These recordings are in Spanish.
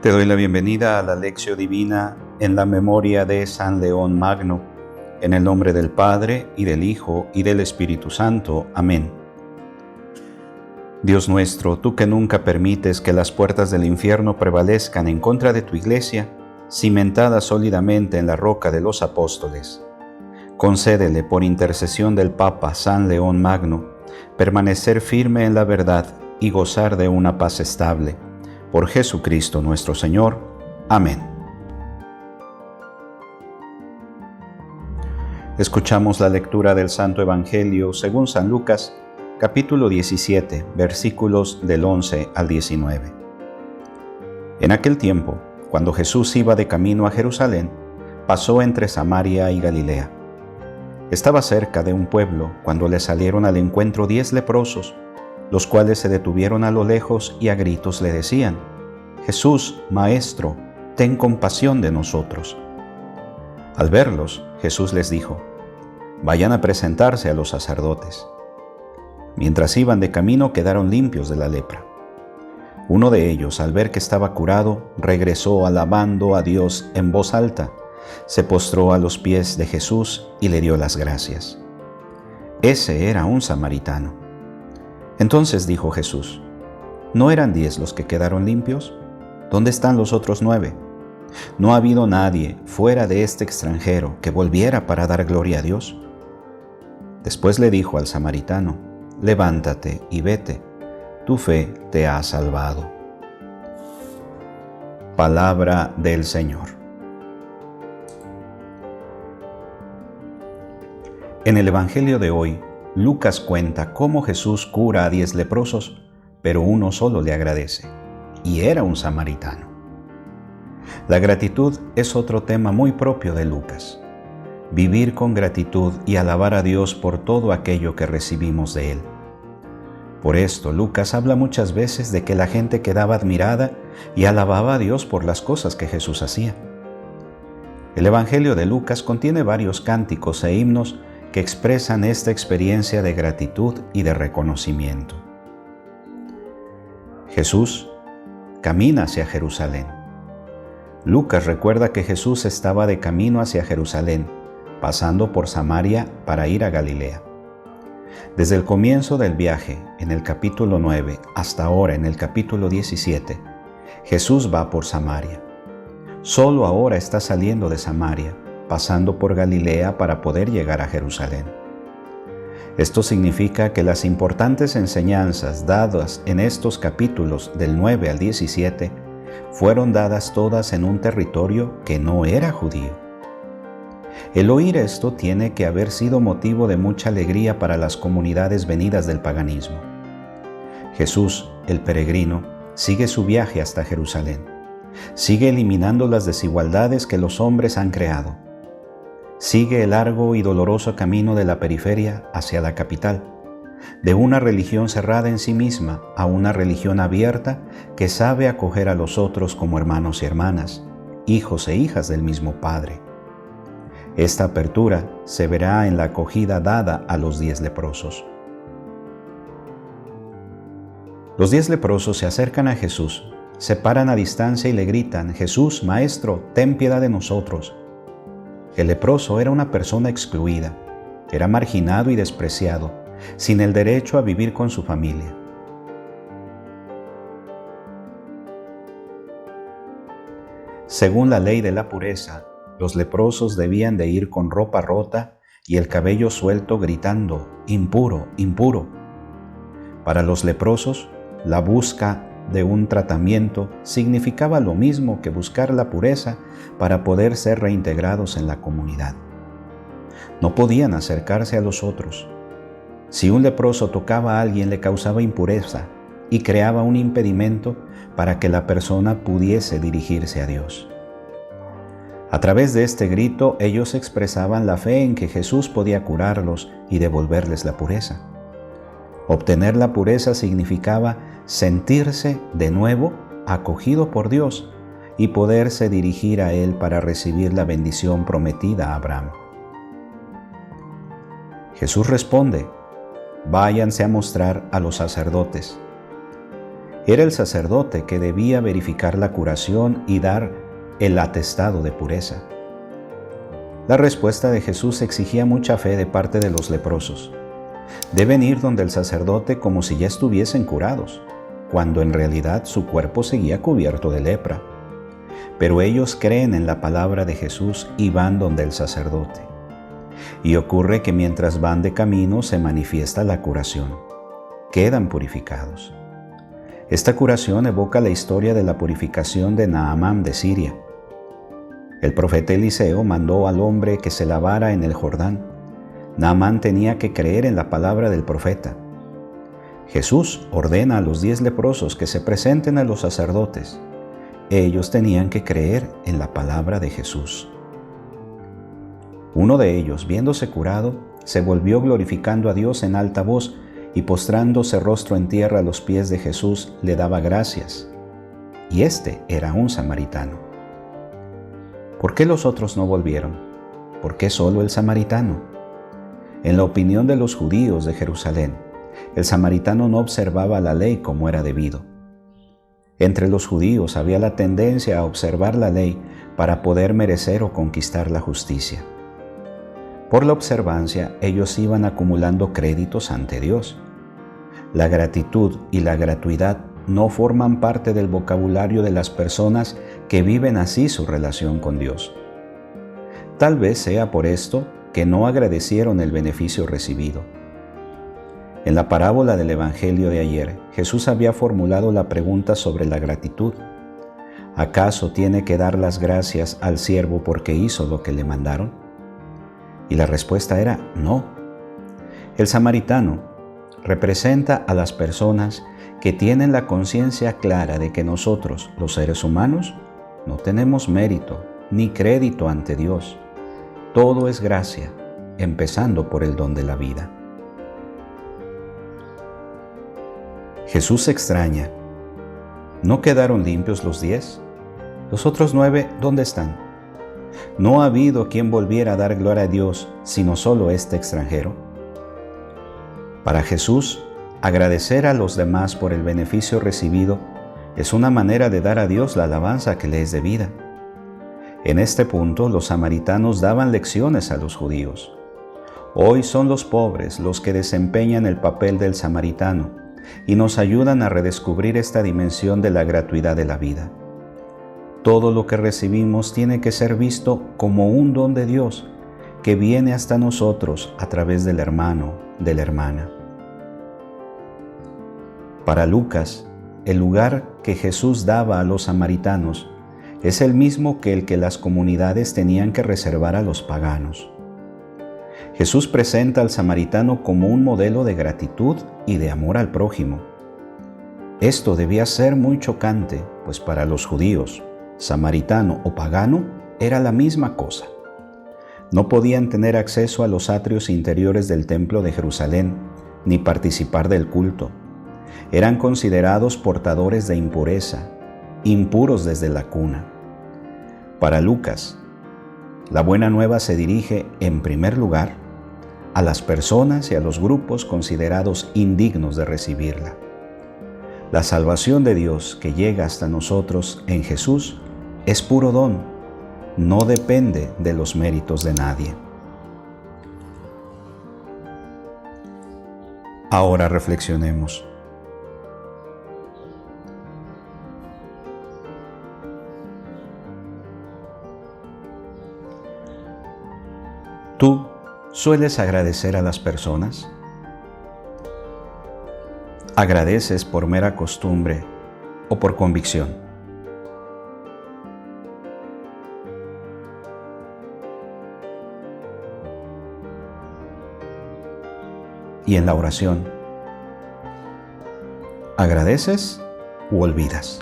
Te doy la bienvenida a la Lección Divina en la memoria de San León Magno, en el nombre del Padre, y del Hijo, y del Espíritu Santo. Amén. Dios nuestro, tú que nunca permites que las puertas del infierno prevalezcan en contra de tu Iglesia, cimentada sólidamente en la roca de los apóstoles, concédele por intercesión del Papa San León Magno, permanecer firme en la verdad y gozar de una paz estable. Por Jesucristo nuestro Señor. Amén. Escuchamos la lectura del Santo Evangelio según San Lucas, capítulo 17, versículos del 11 al 19. En aquel tiempo, cuando Jesús iba de camino a Jerusalén, pasó entre Samaria y Galilea. Estaba cerca de un pueblo cuando le salieron al encuentro 10 leprosos, los cuales se detuvieron a lo lejos y a gritos le decían: Jesús, Maestro, ten compasión de nosotros. Al verlos, Jesús les dijo: Vayan a presentarse a los sacerdotes. Mientras iban de camino, quedaron limpios de la lepra. Uno de ellos, al ver que estaba curado, regresó alabando a Dios en voz alta, se postró a los pies de Jesús y le dio las gracias. Ese era un samaritano. Entonces dijo Jesús: ¿No eran 10 los que quedaron limpios? ¿Dónde están los otros 9? ¿No ha habido nadie fuera de este extranjero que volviera para dar gloria a Dios? Después le dijo al samaritano: Levántate y vete, tu fe te ha salvado. Palabra del Señor. En el Evangelio de hoy, Lucas cuenta cómo Jesús cura a 10 leprosos, pero uno solo le agradece, y era un samaritano. La gratitud es otro tema muy propio de Lucas. Vivir con gratitud y alabar a Dios por todo aquello que recibimos de Él. Por esto, Lucas habla muchas veces de que la gente quedaba admirada y alababa a Dios por las cosas que Jesús hacía. El Evangelio de Lucas contiene varios cánticos e himnos que expresan esta experiencia de gratitud y de reconocimiento. Jesús camina hacia Jerusalén. Lucas recuerda que Jesús estaba de camino hacia Jerusalén, pasando por Samaria para ir a Galilea. Desde el comienzo del viaje, en el capítulo 9, hasta ahora en el capítulo 17, Jesús va por Samaria. Solo ahora está saliendo de Samaria, pasando por Galilea para poder llegar a Jerusalén. Esto significa que las importantes enseñanzas dadas en estos capítulos del 9 al 17 fueron dadas todas en un territorio que no era judío. El oír esto tiene que haber sido motivo de mucha alegría para las comunidades venidas del paganismo. Jesús, el peregrino, sigue su viaje hasta Jerusalén. Sigue eliminando las desigualdades que los hombres han creado. Sigue el largo y doloroso camino de la periferia hacia la capital, de una religión cerrada en sí misma a una religión abierta que sabe acoger a los otros como hermanos y hermanas, hijos e hijas del mismo Padre. Esta apertura se verá en la acogida dada a los 10 leprosos. Los 10 leprosos se acercan a Jesús, se paran a distancia y le gritan: Jesús, Maestro, ten piedad de nosotros. El leproso era una persona excluida, era marginado y despreciado, sin el derecho a vivir con su familia. Según la ley de la pureza, los leprosos debían de ir con ropa rota y el cabello suelto gritando: impuro, impuro. Para los leprosos, la busca de un tratamiento significaba lo mismo que buscar la pureza para poder ser reintegrados en la comunidad. No podían acercarse a los otros. Si un leproso tocaba a alguien, le causaba impureza y creaba un impedimento para que la persona pudiese dirigirse a Dios. A través de este grito, ellos expresaban la fe en que Jesús podía curarlos y devolverles la pureza. Obtener la pureza significaba sentirse de nuevo acogido por Dios y poderse dirigir a Él para recibir la bendición prometida a Abraham. Jesús responde: váyanse a mostrar a los sacerdotes. Era el sacerdote que debía verificar la curación y dar el atestado de pureza. La respuesta de Jesús exigía mucha fe de parte de los leprosos. Deben ir donde el sacerdote como si ya estuviesen curados, cuando en realidad su cuerpo seguía cubierto de lepra. Pero ellos creen en la palabra de Jesús y van donde el sacerdote. Y ocurre que mientras van de camino se manifiesta la curación. Quedan purificados. Esta curación evoca la historia de la purificación de Naamán de Siria. El profeta Eliseo mandó al hombre que se lavara en el Jordán. Naamán tenía que creer en la palabra del profeta. Jesús ordena a los 10 leprosos que se presenten a los sacerdotes. Ellos tenían que creer en la palabra de Jesús. Uno de ellos, viéndose curado, se volvió glorificando a Dios en alta voz y postrándose rostro en tierra a los pies de Jesús, le daba gracias. Y este era un samaritano. ¿Por qué los otros no volvieron? ¿Por qué solo el samaritano? En la opinión de los judíos de Jerusalén, el samaritano no observaba la ley como era debido. Entre los judíos había la tendencia a observar la ley para poder merecer o conquistar la justicia. Por la observancia, ellos iban acumulando créditos ante Dios. La gratitud y la gratuidad no forman parte del vocabulario de las personas que viven así su relación con Dios. Tal vez sea por esto que no agradecieron el beneficio recibido. En la parábola del Evangelio de ayer, Jesús había formulado la pregunta sobre la gratitud. ¿Acaso tiene que dar las gracias al siervo porque hizo lo que le mandaron? Y la respuesta era no. El samaritano representa a las personas que tienen la conciencia clara de que nosotros, los seres humanos, no tenemos mérito ni crédito ante Dios. Todo es gracia, empezando por el don de la vida. Jesús se extraña. ¿No quedaron limpios los 10? ¿Los otros 9 dónde están? ¿No ha habido quien volviera a dar gloria a Dios, sino solo este extranjero? Para Jesús, agradecer a los demás por el beneficio recibido es una manera de dar a Dios la alabanza que le es debida. En este punto, los samaritanos daban lecciones a los judíos. Hoy son los pobres los que desempeñan el papel del samaritano y nos ayudan a redescubrir esta dimensión de la gratuidad de la vida. Todo lo que recibimos tiene que ser visto como un don de Dios que viene hasta nosotros a través del hermano, de la hermana. Para Lucas, el lugar que Jesús daba a los samaritanos es el mismo que el que las comunidades tenían que reservar a los paganos. Jesús presenta al samaritano como un modelo de gratitud y de amor al prójimo. Esto debía ser muy chocante, pues para los judíos, samaritano o pagano era la misma cosa. No podían tener acceso a los atrios interiores del templo de Jerusalén, ni participar del culto. Eran considerados portadores de impureza, impuros desde la cuna. Para Lucas, la buena nueva se dirige, en primer lugar, a las personas y a los grupos considerados indignos de recibirla. La salvación de Dios que llega hasta nosotros en Jesús es puro don, no depende de los méritos de nadie. Ahora reflexionemos. ¿Tú sueles agradecer a las personas? ¿Agradeces por mera costumbre o por convicción? Y en la oración, ¿agradeces u olvidas?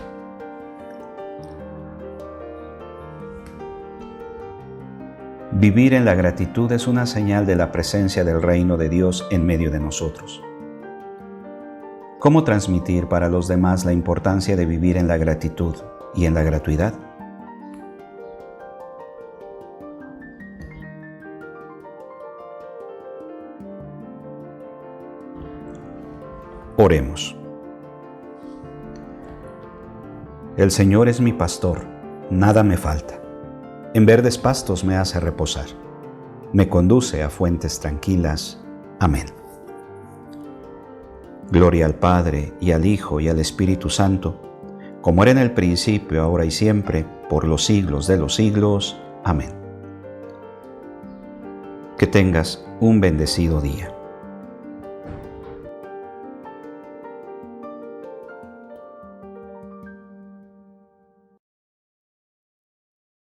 Vivir en la gratitud es una señal de la presencia del reino de Dios en medio de nosotros. ¿Cómo transmitir para los demás la importancia de vivir en la gratitud y en la gratuidad? Oremos. El Señor es mi pastor, nada me falta. En verdes pastos me hace reposar. Me conduce a fuentes tranquilas. Amén. Gloria al Padre, y al Hijo, y al Espíritu Santo, como era en el principio, ahora y siempre, por los siglos de los siglos. Amén. Que tengas un bendecido día.